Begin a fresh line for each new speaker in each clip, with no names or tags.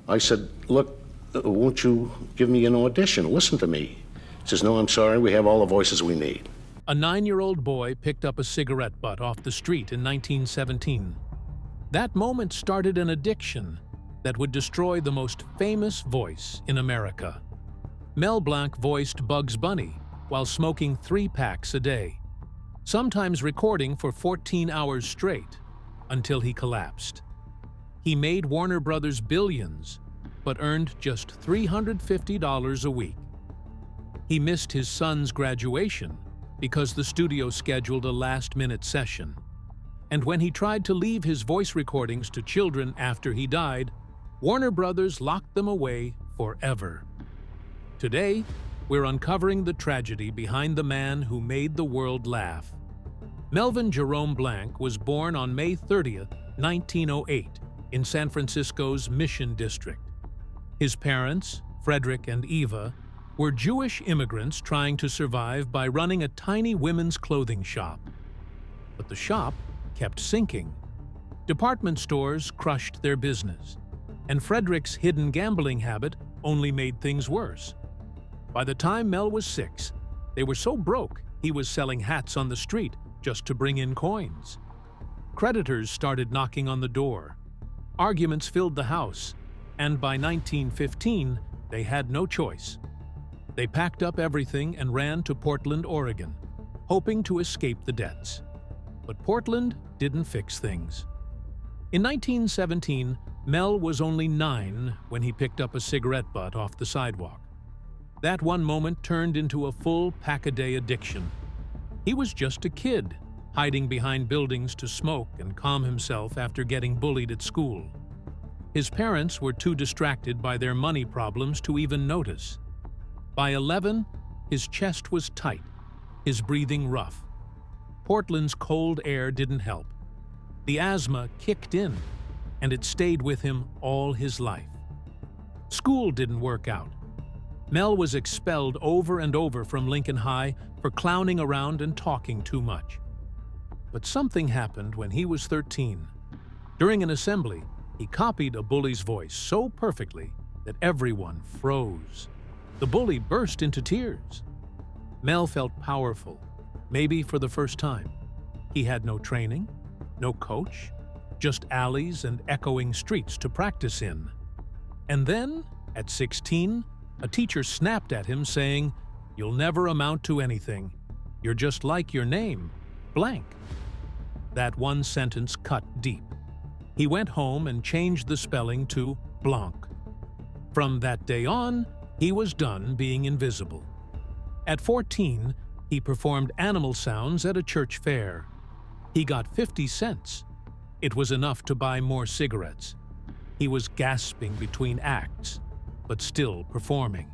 I said, look, won't you give me an audition? Listen to me. He says, no, I'm sorry, we have all the voices we need.
A 9-year-old boy picked up a cigarette butt off the street in 1917. That moment started an addiction that would destroy the most famous voice in America. Mel Blanc voiced Bugs Bunny while smoking 3 packs a day, sometimes recording for 14 hours straight until he collapsed. He made Warner Brothers billions, but earned just $350 a week. He missed his son's graduation because the studio scheduled a last-minute session. And when he tried to leave his voice recordings to children after he died, Warner Brothers locked them away forever. Today, we're uncovering the tragedy behind the man who made the world laugh. Melvin Jerome Blanc was born on May 30th, 1908, in San Francisco's Mission District. His parents, Frederick and Eva, were Jewish immigrants trying to survive by running a tiny women's clothing shop. But the shop kept sinking. Department stores crushed their business, and Frederick's hidden gambling habit only made things worse. By the time Mel was 6, they were so broke he was selling hats on the street just to bring in coins. Creditors started knocking on the door. Arguments filled the house, and by 1915, they had no choice. They packed up everything and ran to Portland, Oregon, hoping to escape the debts. But Portland didn't fix things. In 1917, Mel was only 9 when he picked up a cigarette butt off the sidewalk. That one moment turned into a full pack-a-day addiction. He was just a kid, hiding behind buildings to smoke and calm himself after getting bullied at school. His parents were too distracted by their money problems to even notice. By 11, his chest was tight, his breathing rough. Portland's cold air didn't help. The asthma kicked in, and it stayed with him all his life. School didn't work out. Mel was expelled over and over from Lincoln High for clowning around and talking too much. But something happened when he was 13. During an assembly, he copied a bully's voice so perfectly that everyone froze. The bully burst into tears. Mel felt powerful, maybe for the first time. He had no training, no coach, just alleys and echoing streets to practice in. And then, at 16, a teacher snapped at him saying, "You'll never amount to anything. You're just like your name, blank." That one sentence cut deep. He went home and changed the spelling to Blanc. From that day on, he was done being invisible. At 14, he performed animal sounds at a church fair. He got 50 cents. It was enough to buy more cigarettes. He was gasping between acts, but still performing.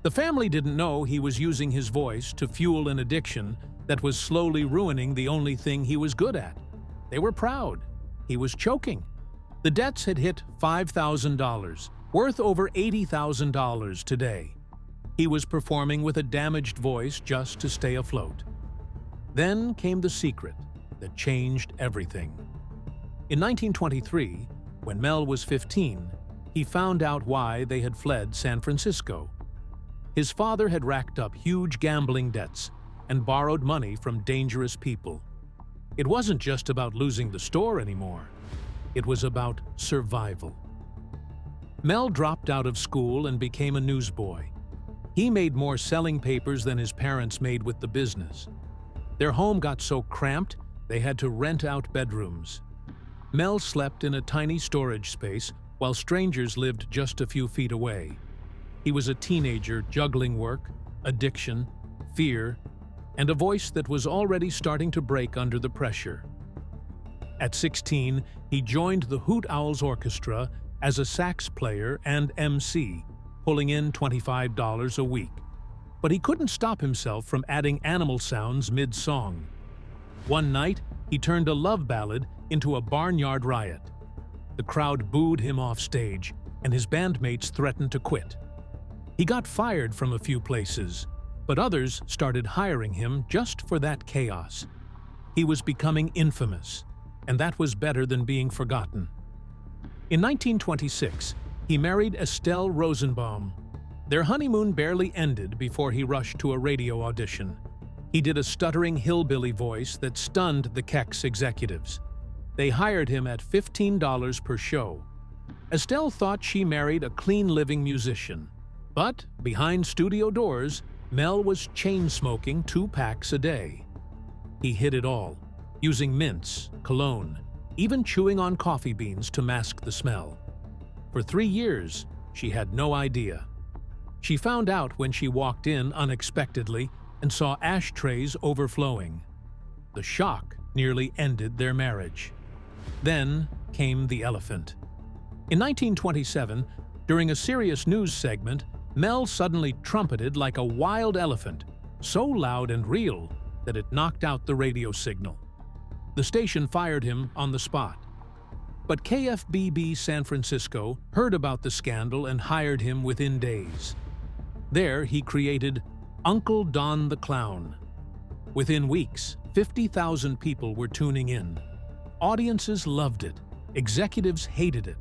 The family didn't know he was using his voice to fuel an addiction that was slowly ruining the only thing he was good at. They were proud. He was choking. The debts had hit $5,000, worth over $80,000 today. He was performing with a damaged voice just to stay afloat. Then came the secret that changed everything. In 1923, when Mel was 15, he found out why they had fled San Francisco. His father had racked up huge gambling debts and borrowed money from dangerous people. It wasn't just about losing the store anymore. It was about survival. Mel dropped out of school and became a newsboy. He made more selling papers than his parents made with the business. Their home got so cramped, they had to rent out bedrooms. Mel slept in a tiny storage space while strangers lived just a few feet away. He was a teenager juggling work, addiction, fear, and a voice that was already starting to break under the pressure. At 16, he joined the Hoot Owls Orchestra as a sax player and MC, pulling in $25 a week. But he couldn't stop himself from adding animal sounds mid-song. One night, he turned a love ballad into a barnyard riot. The crowd booed him off stage, and his bandmates threatened to quit. He got fired from a few places, but others started hiring him just for that chaos. He was becoming infamous, and that was better than being forgotten. In 1926, he married Estelle Rosenbaum. Their honeymoon barely ended before he rushed to a radio audition. He did a stuttering hillbilly voice that stunned the Kex executives. They hired him at $15 per show. Estelle thought she married a clean-living musician. But behind studio doors, Mel was chain-smoking 2 packs a day. He hid it all, using mints, cologne, even chewing on coffee beans to mask the smell. For 3 years, she had no idea. She found out when she walked in unexpectedly and saw ashtrays overflowing. The shock nearly ended their marriage. Then came the elephant. In 1927, during a serious news segment, Mel suddenly trumpeted like a wild elephant, so loud and real that it knocked out the radio signal. The station fired him on the spot. But KFBB San Francisco heard about the scandal and hired him within days. There, he created Uncle Don the Clown. Within weeks, 50,000 people were tuning in. Audiences loved it. Executives hated it.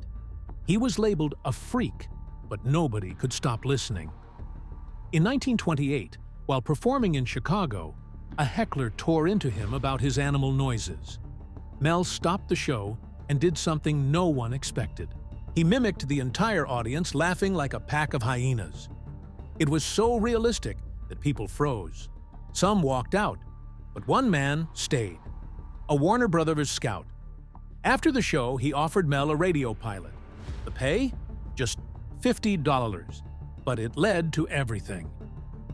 He was labeled a freak, but nobody could stop listening. In 1928, while performing in Chicago, a heckler tore into him about his animal noises. Mel stopped the show and did something no one expected. He mimicked the entire audience, laughing like a pack of hyenas. It was so realistic that people froze. Some walked out, but one man stayed, a Warner Brothers scout. After the show, he offered Mel a radio pilot. The pay? Just $50, but it led to everything.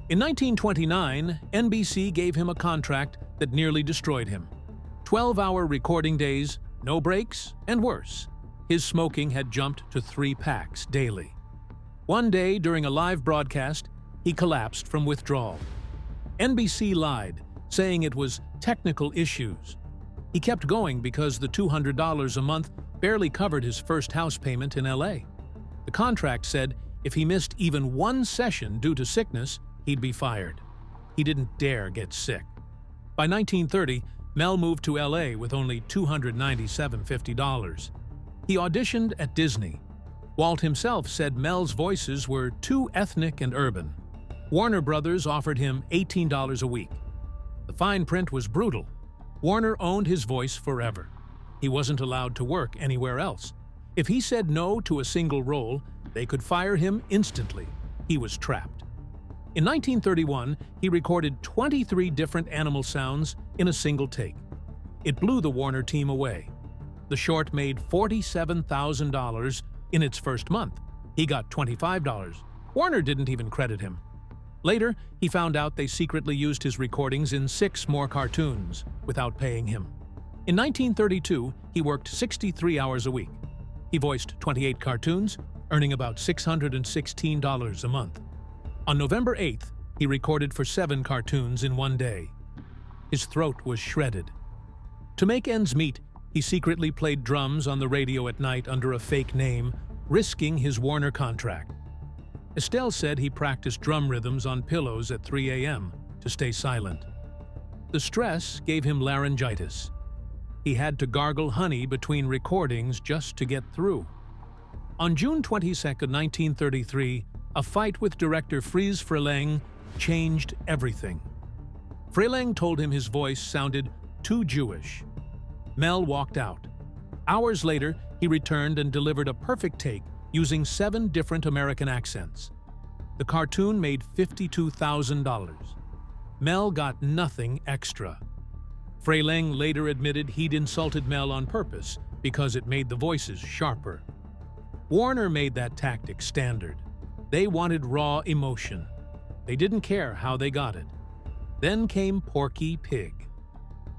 In 1929, NBC gave him a contract that nearly destroyed him. 12-hour recording days, no breaks, and worse. His smoking had jumped to 3 packs daily. One day, during a live broadcast, he collapsed from withdrawal. NBC lied, saying it was technical issues. He kept going because the $200 a month barely covered his first house payment in LA. The contract said if he missed even 1 session due to sickness, he'd be fired. He didn't dare get sick. By 1930, Mel moved to LA with only $297.50. He auditioned at Disney. Walt himself said Mel's voices were too ethnic and urban. Warner Brothers offered him $18 a week. The fine print was brutal. Warner owned his voice forever. He wasn't allowed to work anywhere else. If he said no to a single role, they could fire him instantly. He was trapped. In 1931, he recorded 23 different animal sounds in a single take. It blew the Warner team away. The short made $47,000 in its first month. He got $25. Warner didn't even credit him. Later, he found out they secretly used his recordings in 6 more cartoons without paying him. In 1932, he worked 63 hours a week. He voiced 28 cartoons, earning about $616 a month. On November 8th, he recorded for 7 cartoons in one day. His throat was shredded. To make ends meet, he secretly played drums on the radio at night under a fake name, risking his Warner contract. Estelle said he practiced drum rhythms on pillows at 3 a.m. to stay silent. The stress gave him laryngitis. He had to gargle honey between recordings just to get through. On June 22, 1933, a fight with director Fries Freleng changed everything. Freleng told him his voice sounded too Jewish. Mel walked out. Hours later, he returned and delivered a perfect take using 7 different American accents. The cartoon made $52,000. Mel got nothing extra. Freleng later admitted he'd insulted Mel on purpose because it made the voices sharper. Warner made that tactic standard. They wanted raw emotion. They didn't care how they got it. Then came Porky Pig.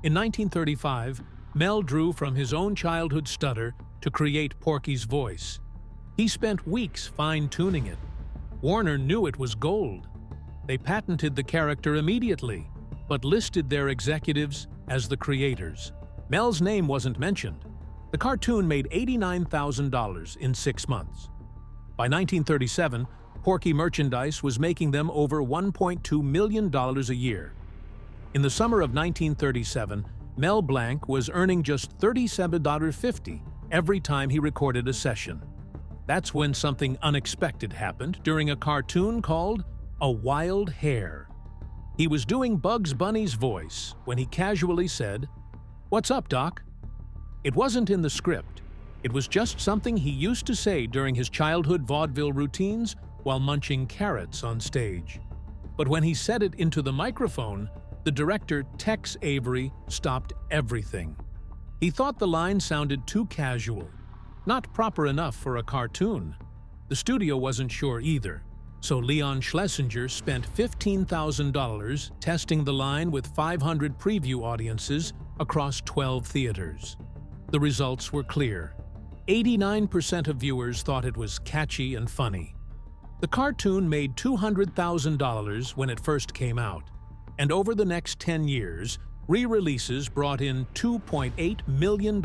In 1935, Mel drew from his own childhood stutter to create Porky's voice. He spent weeks fine-tuning it. Warner knew it was gold. They patented the character immediately, but listed their executives as the creators. Mel's name wasn't mentioned. The cartoon made $89,000 in 6 months. By 1937, Porky merchandise was making them over $1.2 million a year. In the summer of 1937, Mel Blanc was earning just $37.50 every time he recorded a session. That's when something unexpected happened during a cartoon called A Wild Hare. He was doing Bugs Bunny's voice when he casually said, "What's up, Doc?" It wasn't in the script. It was just something he used to say during his childhood vaudeville routines while munching carrots on stage. But when he said it into the microphone, the director, Tex Avery, stopped everything. He thought the line sounded too casual, not proper enough for a cartoon. The studio wasn't sure either, so Leon Schlesinger spent $15,000 testing the line with 500 preview audiences across 12 theaters. The results were clear. 89% of viewers thought it was catchy and funny. The cartoon made $200,000 when it first came out, and over the next 10 years, re-releases brought in $2.8 million.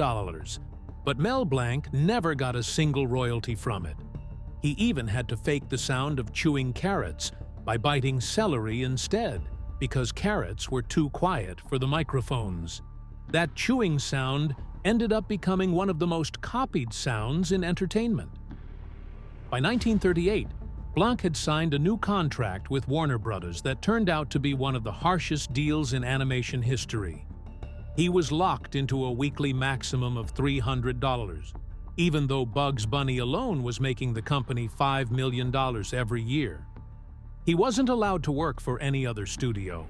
But Mel Blanc never got a single royalty from it. He even had to fake the sound of chewing carrots by biting celery instead, because carrots were too quiet for the microphones. That chewing sound ended up becoming one of the most copied sounds in entertainment. By 1938, Blanc had signed a new contract with Warner Brothers that turned out to be one of the harshest deals in animation history. He was locked into a weekly maximum of $300, even though Bugs Bunny alone was making the company $5 million every year. He wasn't allowed to work for any other studio.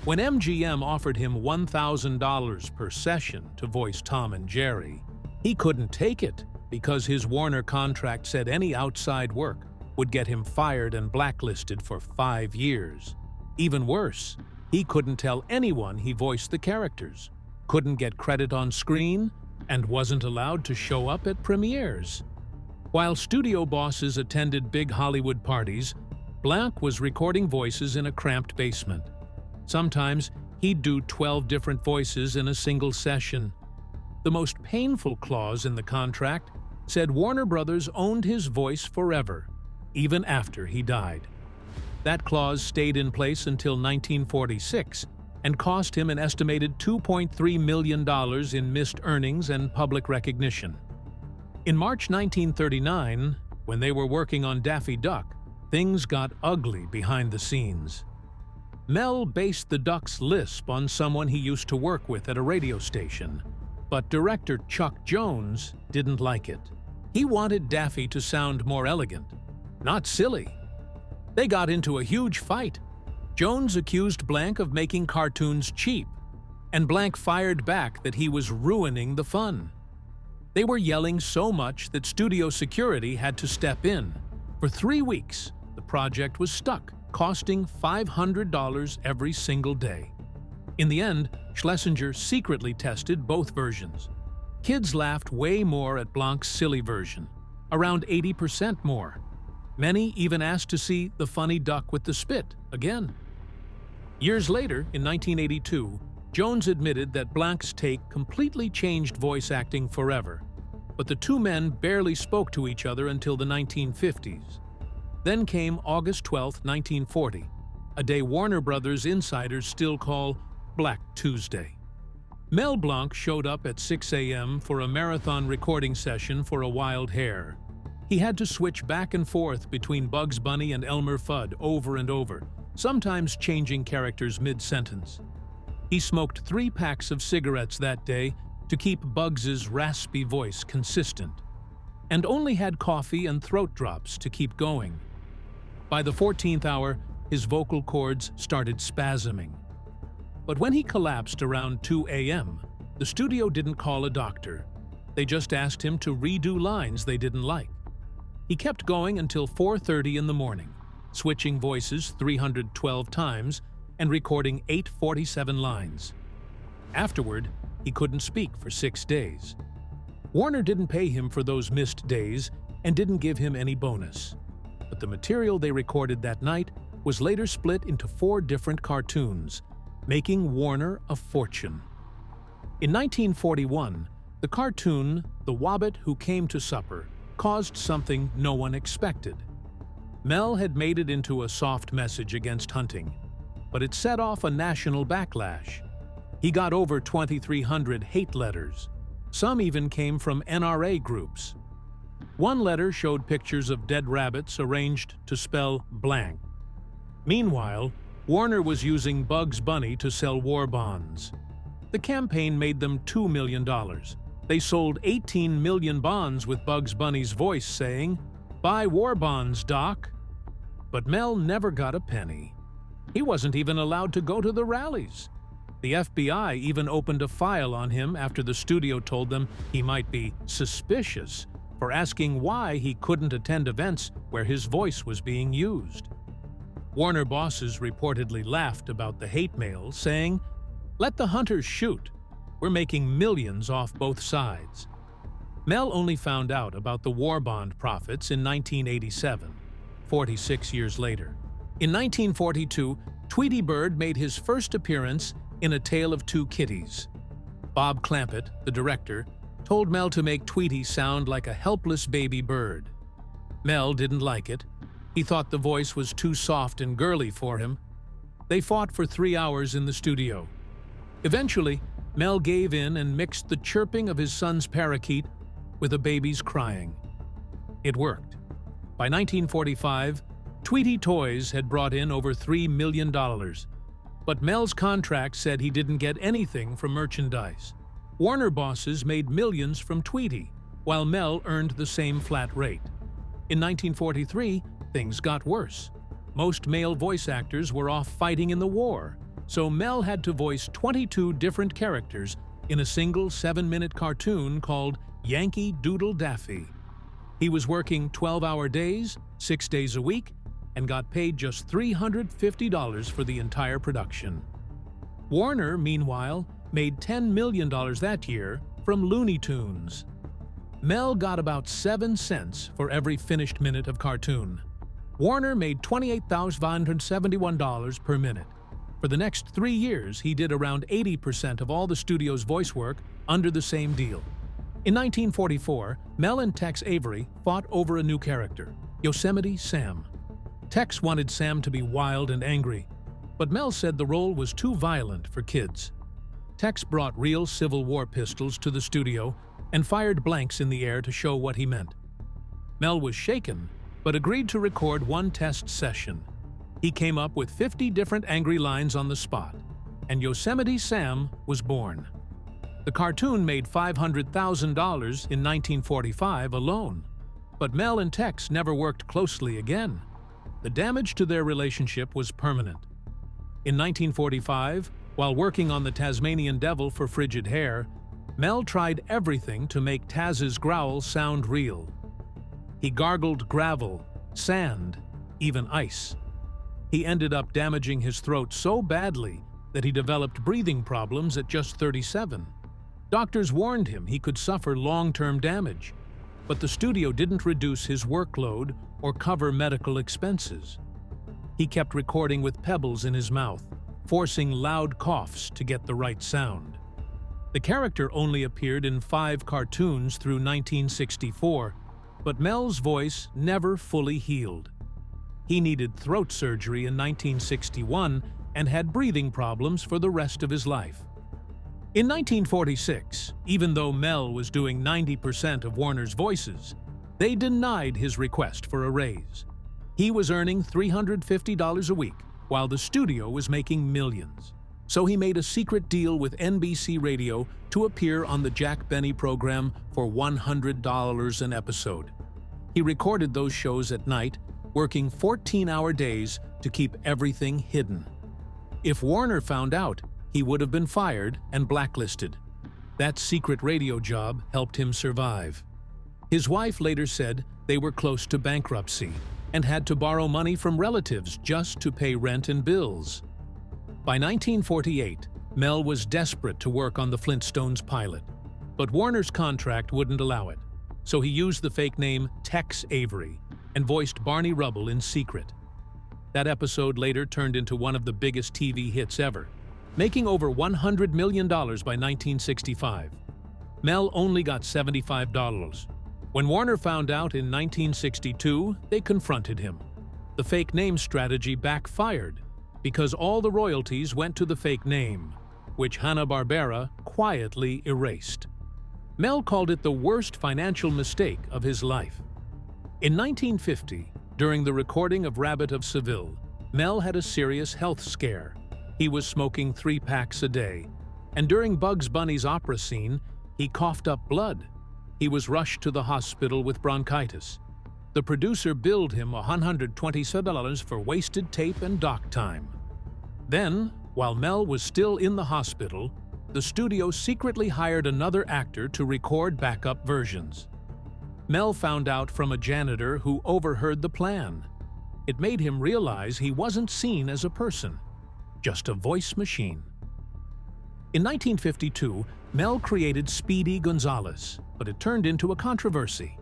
When MGM offered him $1,000 per session to voice Tom and Jerry, he couldn't take it because his Warner contract said any outside work would get him fired and blacklisted for 5 years. Even worse, he couldn't tell anyone he voiced the characters, couldn't get credit on screen, and wasn't allowed to show up at premieres. While studio bosses attended big Hollywood parties, Blanc was recording voices in a cramped basement. Sometimes he'd do 12 different voices in a single session. The most painful clause in the contract said Warner Brothers owned his voice forever, even after he died. That clause stayed in place until 1946 and cost him an estimated $2.3 million in missed earnings and public recognition. In March 1939, when they were working on Daffy Duck, things got ugly behind the scenes. Mel based the Duck's lisp on someone he used to work with at a radio station, but director Chuck Jones didn't like it. He wanted Daffy to sound more elegant, not silly. They got into a huge fight. Jones accused Blanc of making cartoons cheap, and Blanc fired back that he was ruining the fun. They were yelling so much that studio security had to step in. For 3 weeks, the project was stuck, costing $500 every single day. In the end, Schlesinger secretly tested both versions. Kids laughed way more at Blanc's silly version, around 80% more. Many even asked to see the funny duck with the spit again. Years later, in 1982, Jones admitted that Blanc's take completely changed voice acting forever, but the two men barely spoke to each other until the 1950s. Then came August 12, 1940, a day Warner Brothers insiders still call Black Tuesday. Mel Blanc showed up at 6 a.m. for a marathon recording session for A Wild Hare. He had to switch back and forth between Bugs Bunny and Elmer Fudd over and over, sometimes changing characters mid-sentence. He smoked 3 packs of cigarettes that day to keep Bugs's raspy voice consistent, and only had coffee and throat drops to keep going. By the 14th hour, his vocal cords started spasming. But when he collapsed around 2 a.m., the studio didn't call a doctor. They just asked him to redo lines they didn't like. He kept going until 4:30 in the morning, switching voices 312 times and recording 847 lines. Afterward, he couldn't speak for 6 days. Warner didn't pay him for those missed days and didn't give him any bonus. But the material they recorded that night was later split into 4 different cartoons, making Warner a fortune. In 1941, the cartoon The Wobbit Who Came to Supper caused something no one expected. Mel had made it into a soft message against hunting, but it set off a national backlash. He got over 2,300 hate letters. Some even came from NRA groups. One letter showed pictures of dead rabbits arranged to spell blank. Meanwhile, Warner was using Bugs Bunny to sell war bonds. The campaign made them $2 million. They sold 18 million bonds with Bugs Bunny's voice saying, "Buy war bonds, Doc." But Mel never got a penny. He wasn't even allowed to go to the rallies. The FBI even opened a file on him after the studio told them he might be suspicious for asking why he couldn't attend events where his voice was being used. Warner bosses reportedly laughed about the hate mail, saying, "Let the hunters shoot. We're making millions off both sides." Mel only found out about the war bond profits in 1987, 46 years later. In 1942, Tweety Bird made his first appearance in A Tale of Two Kitties. Bob Clampett, the director, told Mel to make Tweety sound like a helpless baby bird. Mel didn't like it. He thought the voice was too soft and girly for him. They fought for 3 hours in the studio. Eventually, Mel gave in and mixed the chirping of his son's parakeet with a baby's crying. It worked. By 1945, Tweety Toys had brought in over $3 million. But Mel's contract said he didn't get anything from merchandise. Warner bosses made millions from Tweety, while Mel earned the same flat rate. In 1943, things got worse. Most male voice actors were off fighting in the war, so Mel had to voice 22 different characters in a single 7-minute cartoon called Yankee Doodle Daffy. He was working 12-hour days, 6 days a week, and got paid just $350 for the entire production. Warner, meanwhile, made $10 million that year from Looney Tunes. Mel got about 7 cents for every finished minute of cartoon. Warner made $28,571 per minute. For the next 3 years, he did around 80% of all the studio's voice work under the same deal. In 1944, Mel and Tex Avery fought over a new character, Yosemite Sam. Tex wanted Sam to be wild and angry, but Mel said the role was too violent for kids. Tex brought real Civil War pistols to the studio and fired blanks in the air to show what he meant. Mel was shaken, but agreed to record one test session. He came up with 50 different angry lines on the spot, and Yosemite Sam was born. The cartoon made $500,000 in 1945 alone, but Mel and Tex never worked closely again. The damage to their relationship was permanent. In 1945, while working on the Tasmanian Devil for Frigid Hair, Mel tried everything to make Taz's growl sound real. He gargled gravel, sand, even ice. He ended up damaging his throat so badly that he developed breathing problems at just 37. Doctors warned him he could suffer long-term damage, but the studio didn't reduce his workload or cover medical expenses. He kept recording with pebbles in his mouth, forcing loud coughs to get the right sound. The character only appeared in 5 cartoons through 1964, but Mel's voice never fully healed. He needed throat surgery in 1961 and had breathing problems for the rest of his life. In 1946, even though Mel was doing 90% of Warner's voices, they denied his request for a raise. He was earning $350 a week, while the studio was making millions. So he made a secret deal with NBC Radio to appear on the Jack Benny program for $100 an episode. He recorded those shows at night, working 14-hour days to keep everything hidden. If Warner found out, he would have been fired and blacklisted. That secret radio job helped him survive. His wife later said they were close to bankruptcy and had to borrow money from relatives just to pay rent and bills. By 1948, Mel was desperate to work on the Flintstones pilot, but Warner's contract wouldn't allow it, so he used the fake name Tex Avery and voiced Barney Rubble in secret. That episode later turned into one of the biggest TV hits ever, making over $100 million by 1965. Mel only got $75. When Warner found out in 1962, they confronted him. The fake name strategy backfired because all the royalties went to the fake name, which Hanna-Barbera quietly erased. Mel called it the worst financial mistake of his life. In 1950, during the recording of Rabbit of Seville, Mel had a serious health scare. He was smoking 3 packs a day, and during Bugs Bunny's opera scene, he coughed up blood. He was rushed to the hospital with bronchitis. The producer billed him $127 for wasted tape and dock time. Then, while Mel was still in the hospital, the studio secretly hired another actor to record backup versions. Mel found out from a janitor who overheard the plan. It made him realize he wasn't seen as a person, just a voice machine. In 1952, Mel created Speedy Gonzales, but it turned into a controversy.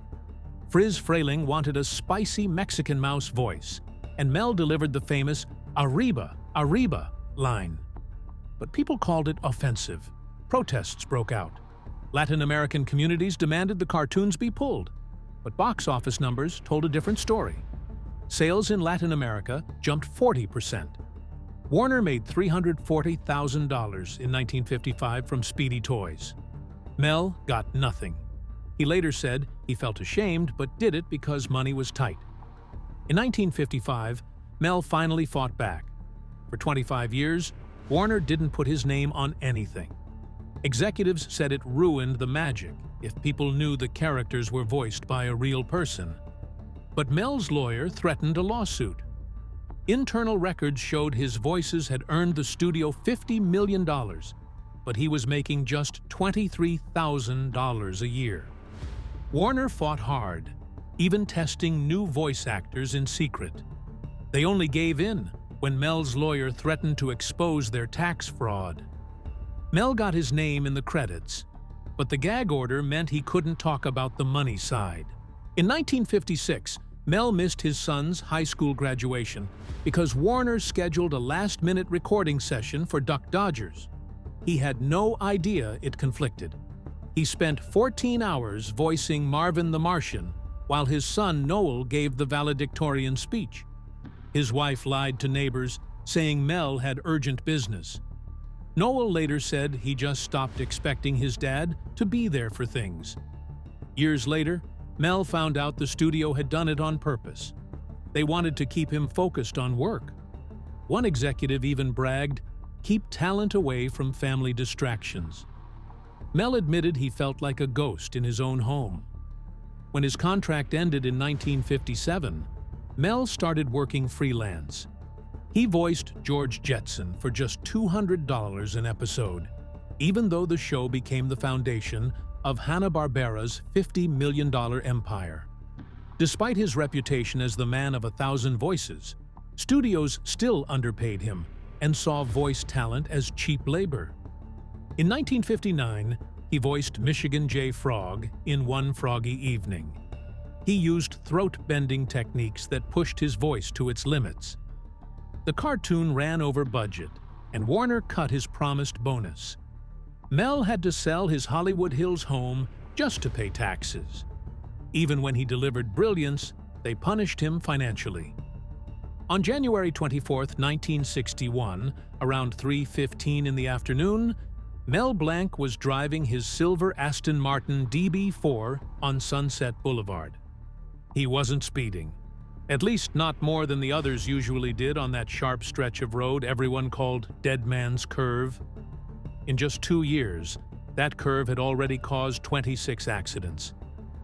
Friz Freleng wanted a spicy Mexican mouse voice, and Mel delivered the famous "Arriba, arriba" line. But people called it offensive. Protests broke out. Latin American communities demanded the cartoons be pulled, but box office numbers told a different story. Sales in Latin America jumped 40%. Warner made $340,000 in 1955 from Speedy toys. Mel got nothing. He later said he felt ashamed but did it because money was tight. In 1955, Mel finally fought back. For 25 years, Warner didn't put his name on anything. Executives said it ruined the magic if people knew the characters were voiced by a real person. But Mel's lawyer threatened a lawsuit. Internal records showed his voices had earned the studio $50 million, but he was making just $23,000 a year. Warner fought hard, even testing new voice actors in secret. They only gave in when Mel's lawyer threatened to expose their tax fraud. Mel got his name in the credits, but the gag order meant he couldn't talk about the money side. In 1956, Mel missed his son's high school graduation because Warner scheduled a last-minute recording session for Duck Dodgers. He had no idea it conflicted. He spent 14 hours voicing Marvin the Martian while his son Noel gave the valedictorian speech. His wife lied to neighbors, saying Mel had urgent business. Noel later said he just stopped expecting his dad to be there for things. Years later, Mel found out the studio had done it on purpose. They wanted to keep him focused on work. One executive even bragged, "Keep talent away from family distractions." Mel admitted he felt like a ghost in his own home. When his contract ended in 1957, Mel started working freelance. He voiced George Jetson for just $200 an episode, even though the show became the foundation of Hanna-Barbera's $50 million empire. Despite his reputation as the man of 1,000 voices, studios still underpaid him and saw voice talent as cheap labor. In 1959, he voiced Michigan J. Frog in One Froggy Evening. He used throat-bending techniques that pushed his voice to its limits. The cartoon ran over budget, and Warner cut his promised bonus. Mel had to sell his Hollywood Hills home just to pay taxes. Even when he delivered brilliance, they punished him financially. On January 24, 1961, around 3:15 in the afternoon, Mel Blanc was driving his silver Aston Martin DB4 on Sunset Boulevard. He wasn't speeding, at least not more than the others usually did on that sharp stretch of road everyone called Dead Man's Curve. In just 2 years, that curve had already caused 26 accidents,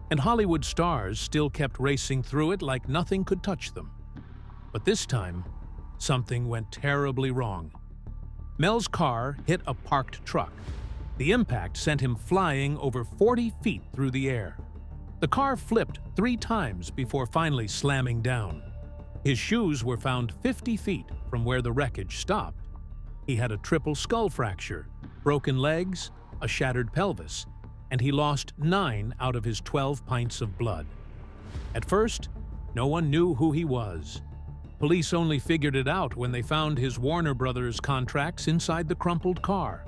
and Hollywood stars still kept racing through it like nothing could touch them. But this time, something went terribly wrong. Mel's car hit a parked truck. The impact sent him flying over 40 feet through the air. The car flipped 3 times before finally slamming down. His shoes were found 50 feet from where the wreckage stopped. He had a triple skull fracture, broken legs, a shattered pelvis, and he lost 9 out of his 12 pints of blood. At first, no one knew who he was. Police only figured it out when they found his Warner Brothers contracts inside the crumpled car.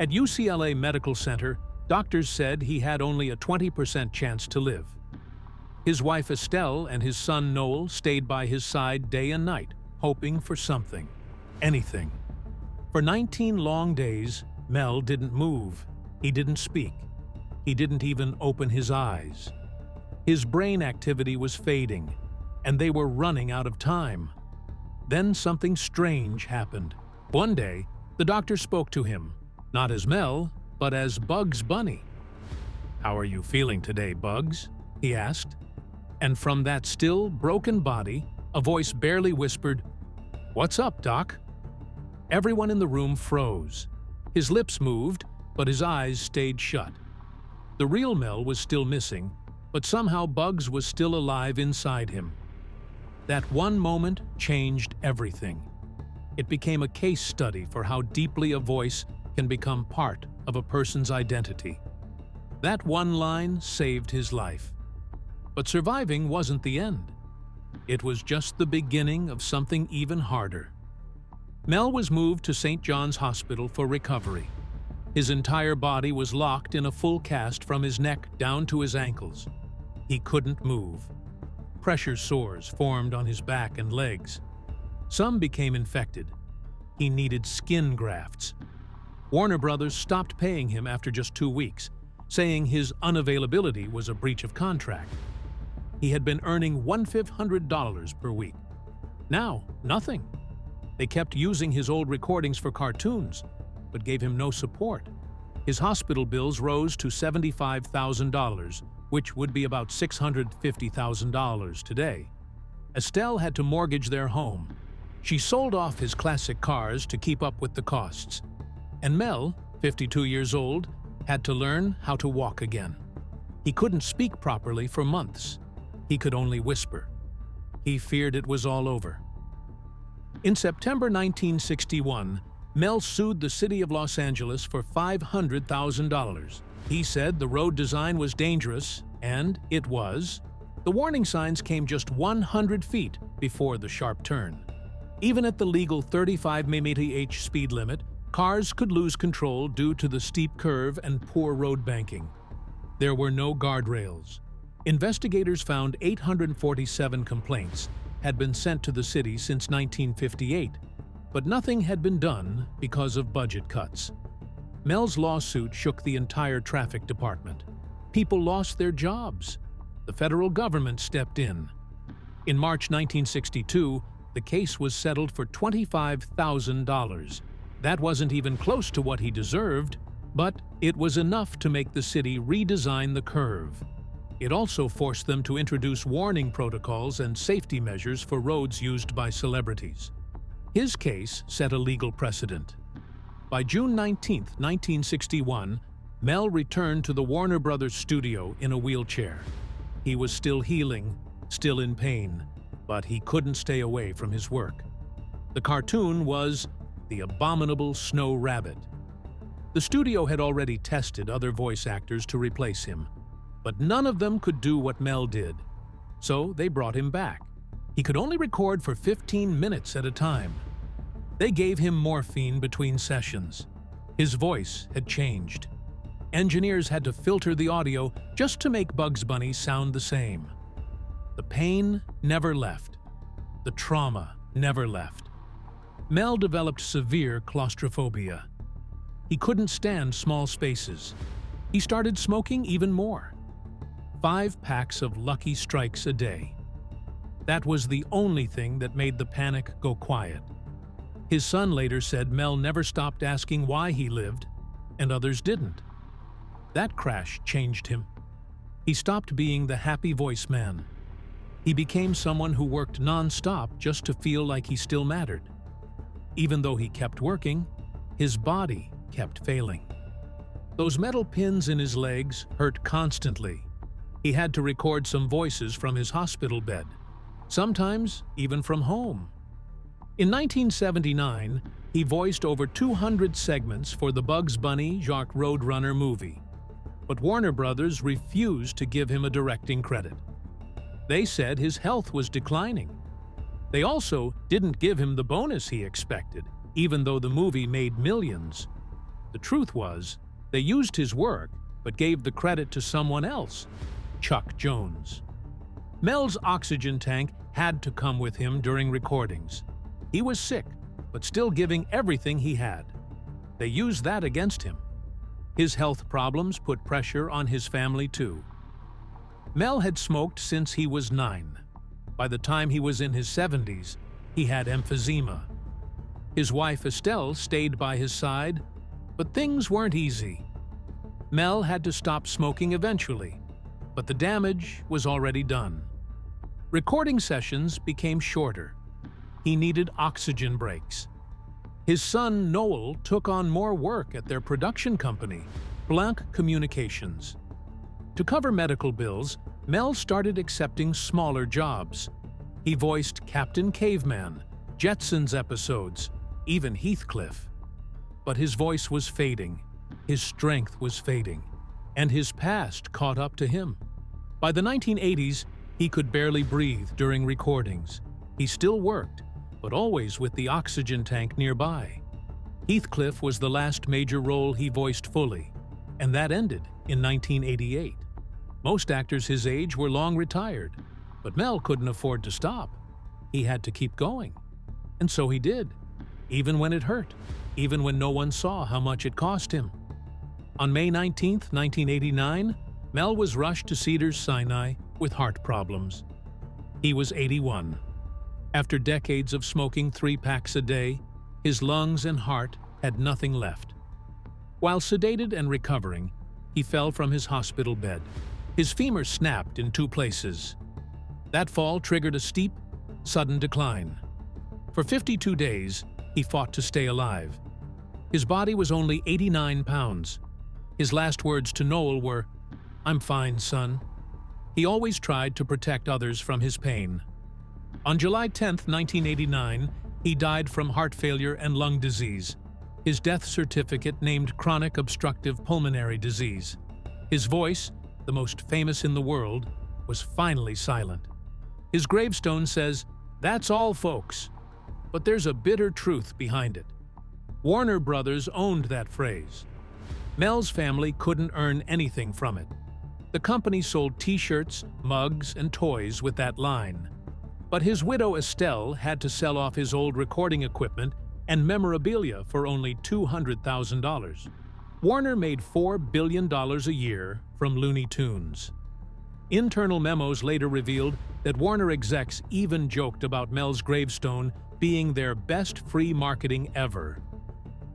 At UCLA Medical Center, doctors said he had only a 20% chance to live. His wife Estelle and his son Noel stayed by his side day and night, hoping for something, anything. For 19 long days, Mel didn't move. He didn't speak. He didn't even open his eyes. His brain activity was fading, and they were running out of time. Then something strange happened. One day, the doctor spoke to him, not as Mel, but as Bugs Bunny. "How are you feeling today, Bugs?" he asked. And from that still, broken body, a voice barely whispered, "What's up, Doc?" Everyone in the room froze. His lips moved, but his eyes stayed shut. The real Mel was still missing, but somehow Bugs was still alive inside him. That one moment changed everything. It became a case study for how deeply a voice can become part of a person's identity. That one line saved his life. But surviving wasn't the end. It was just the beginning of something even harder. Mel was moved to St. John's Hospital for recovery. His entire body was locked in a full cast from his neck down to his ankles. He couldn't move. Pressure sores formed on his back and legs. Some became infected. He needed skin grafts. Warner Brothers stopped paying him after just 2 weeks, saying his unavailability was a breach of contract. He had been earning $1,500 per week. Now, nothing. They kept using his old recordings for cartoons, but gave him no support. His hospital bills rose to $75,000, which would be about $650,000 today. Estelle had to mortgage their home. She sold off his classic cars to keep up with the costs. And Mel, 52 years old, had to learn how to walk again. He couldn't speak properly for months. He could only whisper. He feared it was all over. In September 1961, Mel sued the city of Los Angeles for $500,000. He said the road design was dangerous, and it was. The warning signs came just 100 feet before the sharp turn. Even at the legal 35 mph speed limit, cars could lose control due to the steep curve and poor road banking. There were no guardrails. Investigators found 847 complaints had been sent to the city since 1958, but nothing had been done because of budget cuts. Mel's lawsuit shook the entire traffic department. People lost their jobs. The federal government stepped in. In March 1962, the case was settled for $25,000. That wasn't even close to what he deserved, but it was enough to make the city redesign the curve. It also forced them to introduce warning protocols and safety measures for roads used by celebrities. His case set a legal precedent. By June 19, 1961, Mel returned to the Warner Brothers studio in a wheelchair. He was still healing, still in pain, but he couldn't stay away from his work. The cartoon was The Abominable Snow Rabbit. The studio had already tested other voice actors to replace him, but none of them could do what Mel did. So they brought him back. He could only record for 15 minutes at a time. They gave him morphine between sessions. His voice had changed. Engineers had to filter the audio just to make Bugs Bunny sound the same. The pain never left. The trauma never left. Mel developed severe claustrophobia. He couldn't stand small spaces. He started smoking even more. 5 packs of Lucky Strikes a day. That was the only thing that made the panic go quiet. His son later said Mel never stopped asking why he lived, and others didn't. That crash changed him. He stopped being the happy voice man. He became someone who worked non-stop just to feel like he still mattered. Even though he kept working, his body kept failing. Those metal pins in his legs hurt constantly. He had to record some voices from his hospital bed, sometimes even from home. In 1979, he voiced over 200 segments for the Bugs Bunny Jacques Roadrunner movie, but Warner Brothers refused to give him a directing credit. They said his health was declining. They also didn't give him the bonus he expected, even though the movie made millions. The truth was, they used his work, but gave the credit to someone else, Chuck Jones. Mel's oxygen tank had to come with him during recordings. He was sick, but still giving everything he had. They used that against him. His health problems put pressure on his family too. Mel had smoked since he was 9. By the time he was in his 70s, he had emphysema. His wife Estelle stayed by his side, but things weren't easy. Mel had to stop smoking eventually, but the damage was already done. Recording sessions became shorter. He needed oxygen breaks. His son Noel took on more work at their production company, Blanc Communications. To cover medical bills, Mel started accepting smaller jobs. He voiced Captain Caveman, Jetsons episodes, even Heathcliff. But his voice was fading, his strength was fading, and his past caught up to him. By the 1980s, he could barely breathe during recordings. He still worked, but always with the oxygen tank nearby. Heathcliff was the last major role he voiced fully, and that ended in 1988. Most actors his age were long retired, but Mel couldn't afford to stop. He had to keep going. And so he did, even when it hurt, even when no one saw how much it cost him. On May 19, 1989, Mel was rushed to Cedars-Sinai with heart problems. He was 81. After decades of smoking 3 packs a day, his lungs and heart had nothing left. While sedated and recovering, he fell from his hospital bed. His femur snapped in 2 places. That fall triggered a steep, sudden decline. For 52 days, he fought to stay alive. His body was only 89 pounds. His last words to Noel were, "I'm fine, son." He always tried to protect others from his pain. On July 10, 1989, he died from heart failure and lung disease. His death certificate named chronic obstructive pulmonary disease. His voice, the most famous in the world, was finally silent. His gravestone says, "That's all, folks." But there's a bitter truth behind it. Warner Brothers owned that phrase. Mel's family couldn't earn anything from it. The company sold T-shirts, mugs, and toys with that line. But his widow Estelle had to sell off his old recording equipment and memorabilia for only $200,000. Warner made $4 billion a year from Looney Tunes. Internal memos later revealed that Warner execs even joked about Mel's gravestone being their best free marketing ever.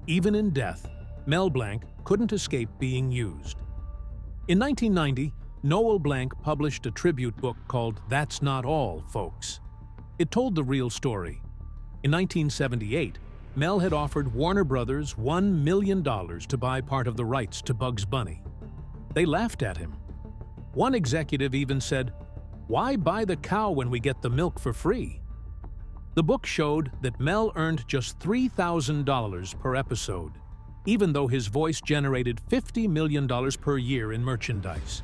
Even in death, Mel Blanc couldn't escape being used. In 1990, Noel Blanc published a tribute book called That's Not All, Folks. It told the real story. In 1978, Mel had offered Warner Brothers $1 million to buy part of the rights to Bugs Bunny. They laughed at him. One executive even said, "Why buy the cow when we get the milk for free?" The book showed that Mel earned just $3,000 per episode, even though his voice generated $50 million per year in merchandise.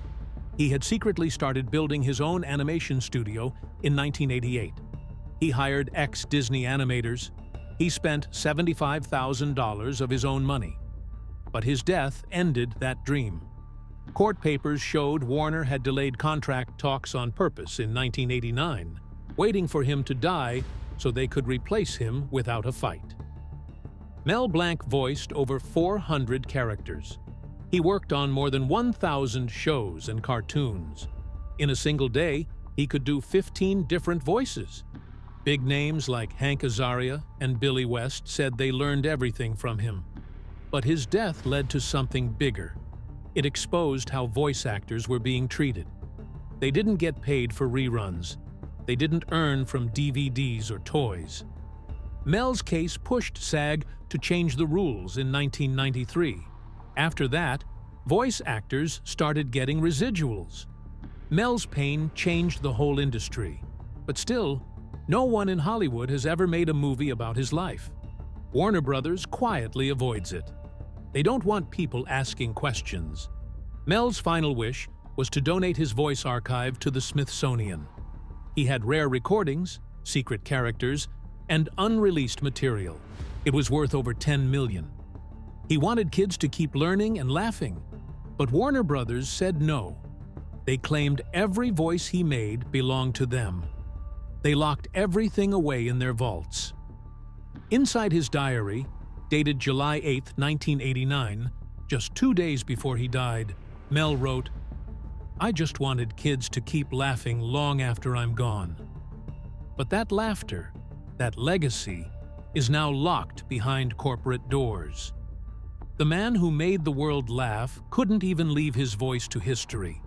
He had secretly started building his own animation studio in 1988. He hired ex-Disney animators. He spent $75,000 of his own money. But his death ended that dream. Court papers showed Warner had delayed contract talks on purpose in 1989, waiting for him to die so they could replace him without a fight. Mel Blanc voiced over 400 characters. He worked on more than 1,000 shows and cartoons. In a single day, he could do 15 different voices. Big names like Hank Azaria and Billy West said they learned everything from him. But his death led to something bigger. It exposed how voice actors were being treated. They didn't get paid for reruns. They didn't earn from DVDs or toys. Mel's case pushed SAG to change the rules in 1993. After that, voice actors started getting residuals. Mel's pain changed the whole industry. But still, no one in Hollywood has ever made a movie about his life. Warner Brothers quietly avoids it. They don't want people asking questions. Mel's final wish was to donate his voice archive to the Smithsonian. He had rare recordings, secret characters, and unreleased material. It was worth over $10 million. He wanted kids to keep learning and laughing, but Warner Brothers said no. They claimed every voice he made belonged to them. They locked everything away in their vaults. Inside his diary, dated July 8, 1989, just 2 days before he died, Mel wrote, I just wanted kids to keep laughing long after I'm gone. But that laughter, that legacy, is now locked behind corporate doors. The man who made the world laugh couldn't even leave his voice to history.